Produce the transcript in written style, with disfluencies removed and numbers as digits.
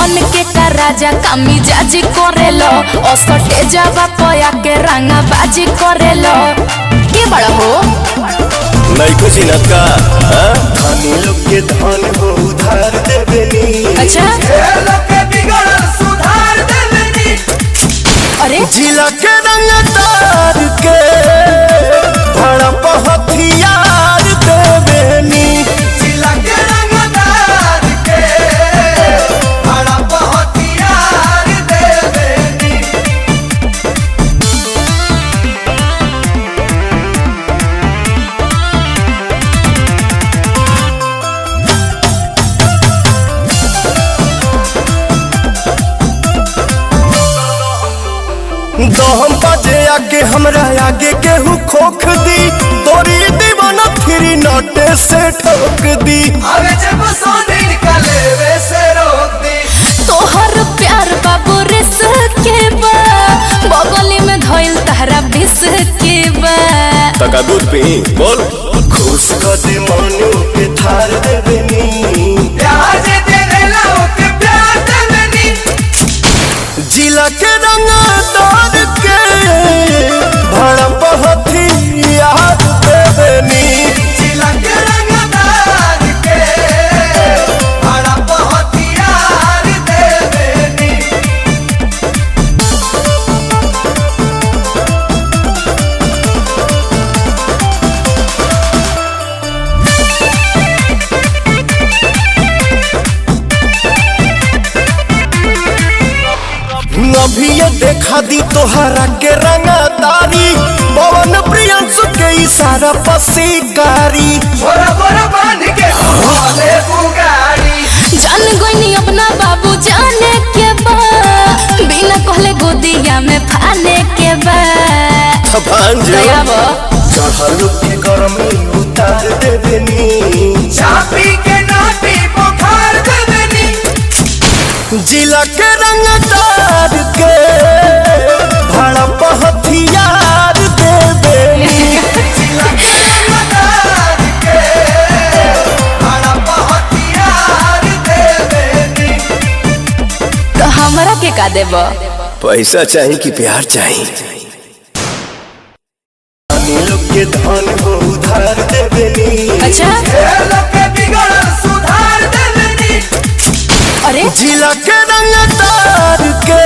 बन के का राजा कामी जाजी करेलो असटे जावा पया के रंगा बाजी करेलो के बड़ा हो नहीं कुछ नत का धनी लोग के धन हो उधार देबेनी। अच्छा लोग के बिगड़ सुधार देबेनी। अरे जिला के रंगदार के भड़प हथियार देबेनी। जिला के रंगदार के भड़प हथियार देबेनी। दहम बाजे आगे हमरा आगे केहू खोख दी तोरी दीवाना फिरी नोटे से ठोक दी। अबे जब सोने निकाले वे से रोक दी। तोहर प्यार बाबू रिस के बा बगली में धइल तहरा बिस के बा तका दूध पी बोल खुश कर दे मनु के थार देबेनी। प्यार जे देला ओके प्यार देबेनी। जिला के रंगदार के भड़प हथियार देबेनी। जिला के रंगदार के भड़प हथियार देबेनी। अभी ये देखा दी तोहरा के रंगदारी पवन प्रियंसु के इशारा पर शिकारी छोरा बोरा बांध के भोले बुगाड़ी। जान गोइनी अपना बाबू जाने के बा बिना कहले गोदिया में फाने के बा दया बा चढ़ल के गरमी उतार देबेनी। चापी के नाटी बुखार देबेनी। जिला के रंगदार के भड़प हथियार देबेनी। जिला के रंगदार के भड़प हथियार देबेनी। तो हमरा के का देबो पैसा चाहिए कि प्यार चाहिए। लोग के धन हो उधार देबेनी। अच्छा लोग के बिगड़ सुधार देबेनी। अरे जिला के रंगदार के